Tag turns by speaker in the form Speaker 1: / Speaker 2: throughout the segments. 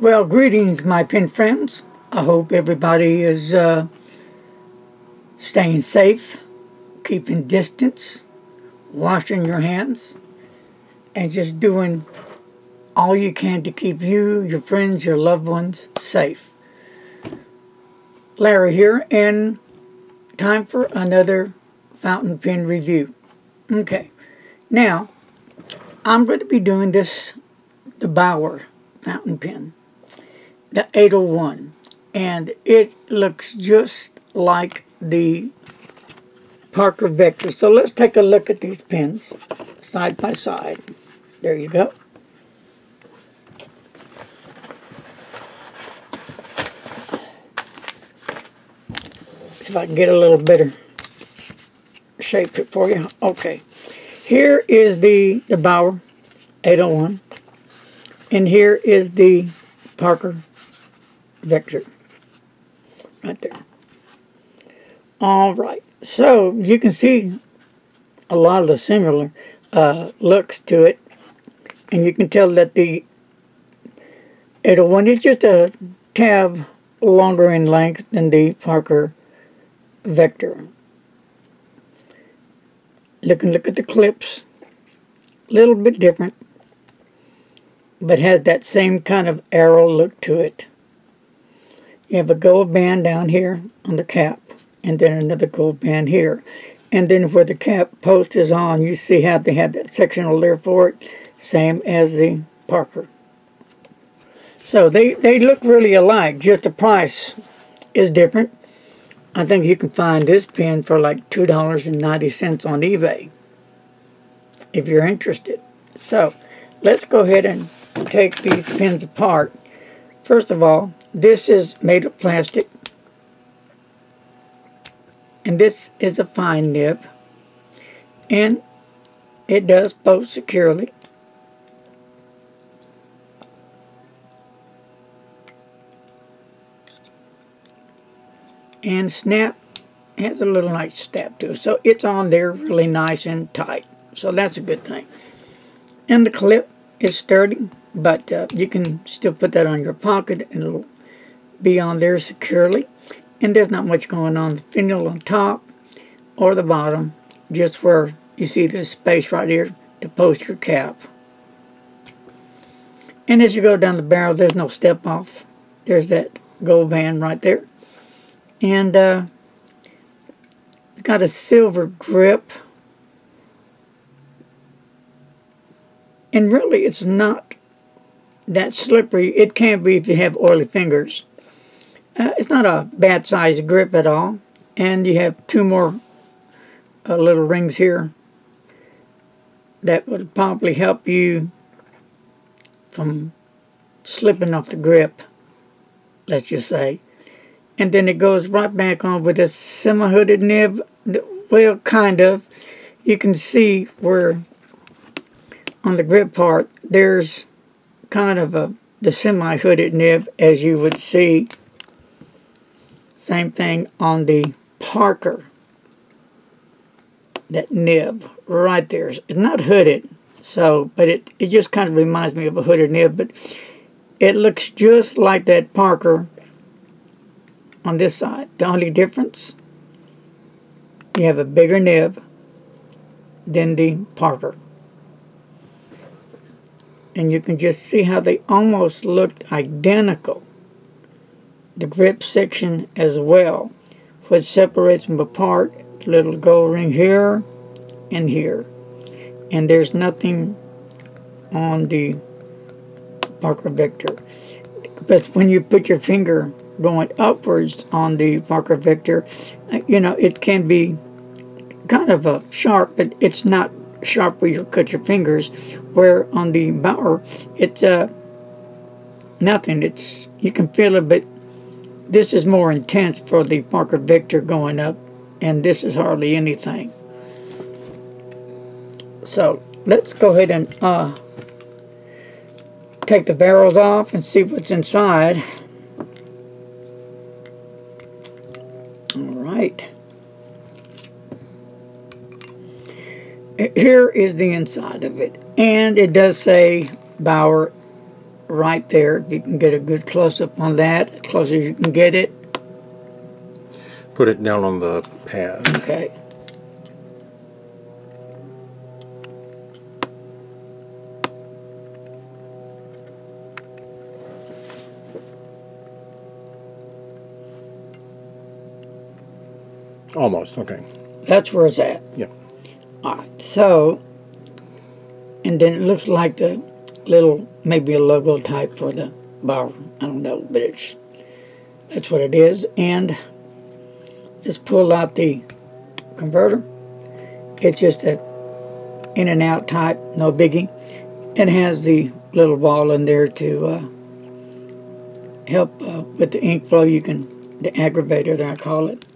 Speaker 1: Well, greetings, my pen friends. I hope everybody is staying safe, keeping distance, washing your hands, and just doing all you can to keep you, your friends, your loved ones safe. Larry here, and time for another fountain pen review. Okay, now I'm going to be doing the Baoer fountain pen, the 801, and it looks just like the Parker Vector. So let's take a look at these pens side by side. There you go. See if I can get a little better shape it for you. Okay, here is the Baoer 801, and here is the Parker Vector right there. All right, so you can see a lot of the similar looks to it, and you can tell that the 801 is just a tad longer in length than the Parker Vector. Look at the clips, a little bit different, but has that same kind of arrow look to it. You have a gold band down here on the cap, and then another gold band here. And then where the cap post is on, you see how they have that sectional there for it, same as the Parker. So they look really alike, just the price is different. I think you can find this pen for like $2.90 on eBay if you're interested. So let's go ahead and take these pens apart. First of all, this is made of plastic, and this is a fine nib, and it does post securely. And snap has a little nice snap to it, so it's on there really nice and tight, so that's a good thing. And the clip is sturdy, but you can still put that on your pocket and it'll be on there securely. And there's not much going on the finial on top or the bottom, just where you see this space right here to post your cap. And as you go down the barrel, there's no step off. There's that gold band right there. And it's got a silver grip. And really, it's not that slippery. It can be if you have oily fingers. It's not a bad size grip at all. And you have two more little rings here that would probably help you from slipping off the grip, let's just say. And then it goes right back on with a semi-hooded nib. Well, kind of. You can see where on the grip part there's kind of the semi-hooded nib, as you would see. Same thing on the Parker. That nib right there. It's not hooded, so, but it just kind of reminds me of a hooded nib, but it looks just like that Parker on this side. The only difference, you have a bigger nib than the Parker. And you can just see how they almost look identical. The grip section as well. What separates them apart, little gold ring here and here. And there's nothing on the Parker Vector. But when you put your finger going upwards on the Parker Vector, you know, it can be kind of sharp, but it's not sharp where you cut your fingers, where on the Baoer it's nothing. It's, you can feel it, but this is more intense for the Parker Vector going up, and this is hardly anything. So let's go ahead and take the barrels off and see what's inside. Alright. Here is the inside of it. And it does say Baoer right there. If you can get a good close-up on that, as close as you can get it.
Speaker 2: Put it down on the pad.
Speaker 1: Okay.
Speaker 2: Almost, okay.
Speaker 1: That's where it's at.
Speaker 2: Yeah.
Speaker 1: All right, so, and then it looks like the little, maybe a logo type for the Baoer. I don't know, but that's what it is. And just pull out the converter. It's just a in and out type, no biggie. It has the little ball in there to help with the ink flow. You can, the aggravator that I call it.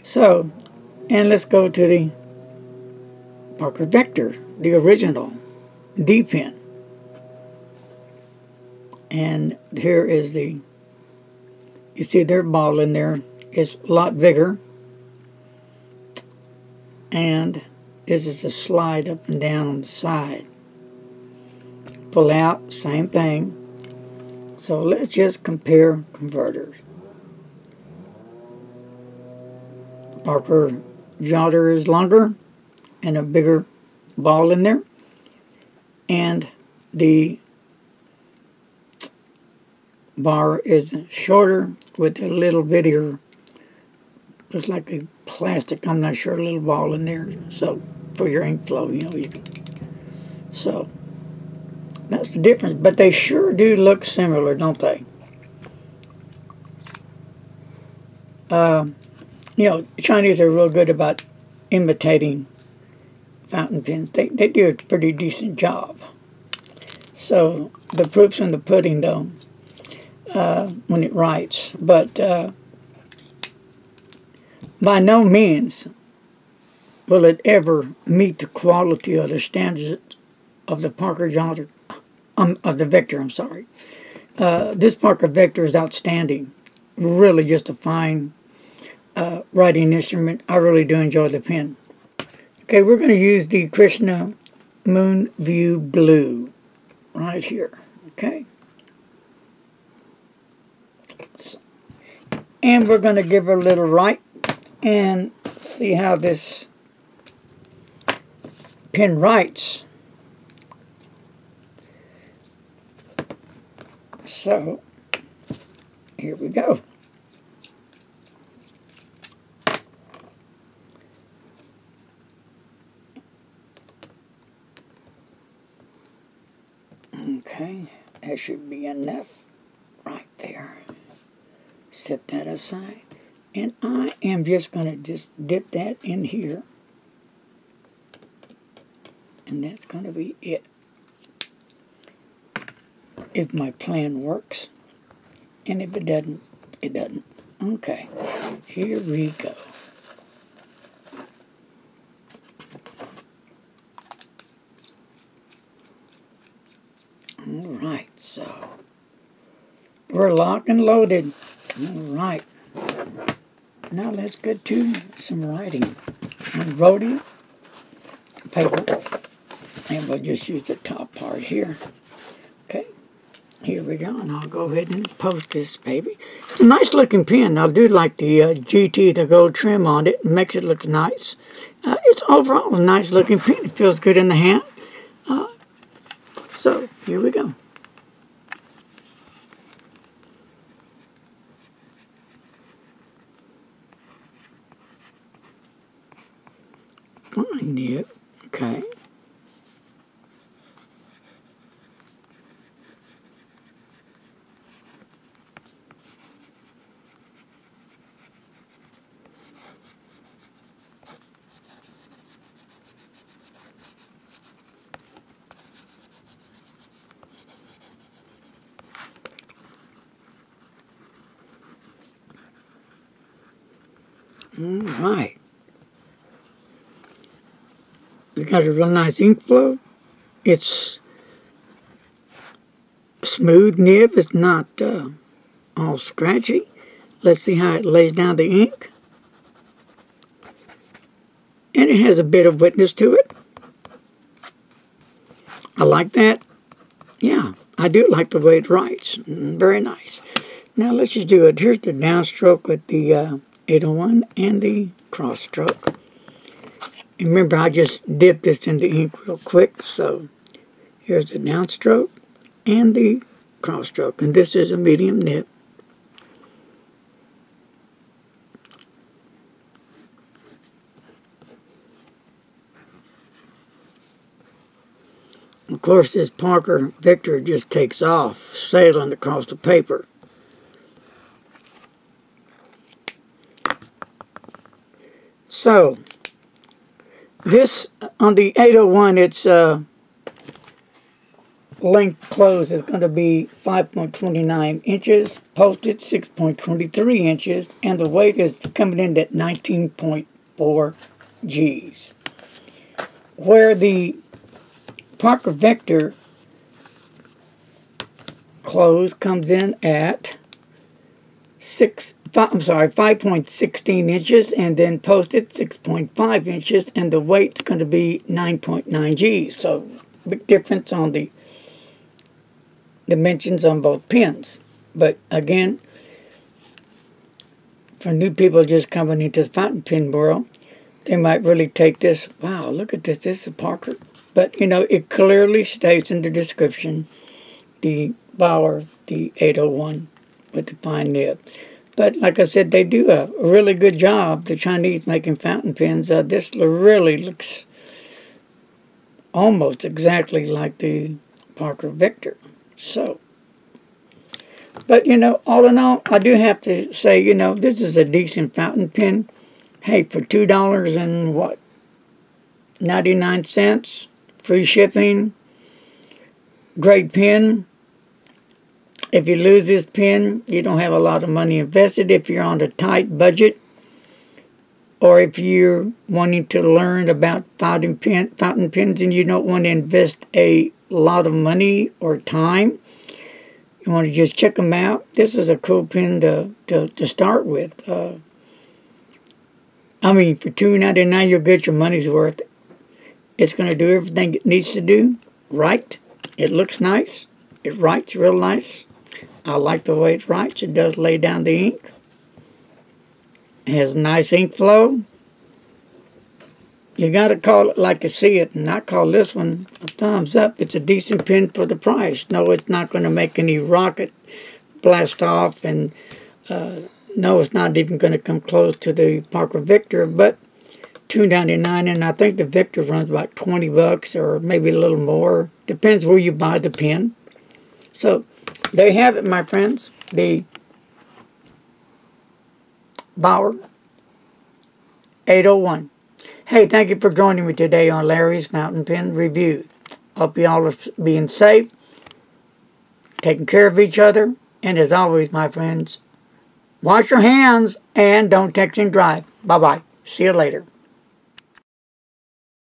Speaker 1: So, and let's go to the Parker Vector, the original D pen. And here is the, you see their ball in there. It's a lot bigger. And this is a slide up and down on the side. Pull out, same thing. So let's just compare converters. Parker jotter is longer and a bigger ball in there. And the bar is shorter with a little bittier, looks like a plastic, I'm not sure, a little ball in there. So for your ink flow, you know, you can. So that's the difference. But they sure do look similar, don't they? You know, Chinese are real good about imitating fountain pens. They do a pretty decent job. So the proof's in the pudding, though, when it writes. But by no means will it ever meet the quality or the standards of the Parker jotter, of the Vector, I'm sorry. This Parker Vector is outstanding. Really just a fine writing instrument. I really do enjoy the pen. Okay, we're going to use the Krishna Moon View Blue right here. Okay. So, and we're going to give her a little write and see how this pen writes. So, here we go. Okay, that should be enough right there. Set that aside. And I am just going to just dip that in here. And that's going to be it. If my plan works. And if it doesn't, it doesn't. Okay, here we go. All right, so we're locked and loaded. All right. Now let's get to some writing on rhodium paper. And we'll just use the top part here. Okay, here we go. And I'll go ahead and post this baby. It's a nice looking pen. I do like the GT, the gold trim on it. It makes it look nice. It's overall a nice looking pen. It feels good in the hand. So, here we go. Fine nib. Okay. All right. It's got a real nice ink flow. It's smooth nib. It's not all scratchy. Let's see how it lays down the ink. And it has a bit of wetness to it. I like that. Yeah, I do like the way it writes. Very nice. Now let's just do it. Here's the downstroke with the 801 and the cross stroke. And remember, I just dipped this in the ink real quick. So here's the downstroke and the cross stroke. And this is a medium nib. Of course, this Parker Victor just takes off, sailing across the paper. So, this, on the 801, its length close is going to be 5.29 inches, posted 6.23 inches, and the weight is coming in at 19.4 G's. Where the Parker Vector close comes in at 5.16 inches, and then posted 6.5 inches, and the weight's going to be 9.9 G's. So big difference on the dimensions on both pens. But again, for new people just coming into the fountain pen world, they might really take this. Wow, look at this. This is a Parker. But, you know, it clearly states in the description the Baoer, the 801 with the fine nib. But, like I said, they do a really good job, the Chinese, making fountain pens. This really looks almost exactly like the Parker Victor. So, but, you know, all in all, I do have to say, you know, this is a decent fountain pen. Hey, for $2 and what, 99 cents? Free shipping, great pen. If you lose this pen, you don't have a lot of money invested. If you're on a tight budget, or if you're wanting to learn about fountain pens and you don't want to invest a lot of money or time, you want to just check them out. This is a cool pen to start with. I mean, for $2.99, you'll get your money's worth. It's going to do everything it needs to do right. It looks nice. It writes real nice. I like the way it writes. It does lay down the ink. It has nice ink flow. You got to call it like you see it, and I call this one a thumbs up. It's a decent pen for the price. No, it's not going to make any rocket blast off, and no, it's not even going to come close to the Parker Victor, but $2.99, and I think the Victor runs about 20 bucks or maybe a little more. Depends where you buy the pen. So, there you have it, my friends. The Baoer 801. Hey, thank you for joining me today on Larry's Fountain Pen Review. Hope you all are being safe, taking care of each other, and as always, my friends, wash your hands and don't text and drive. Bye-bye. See you later.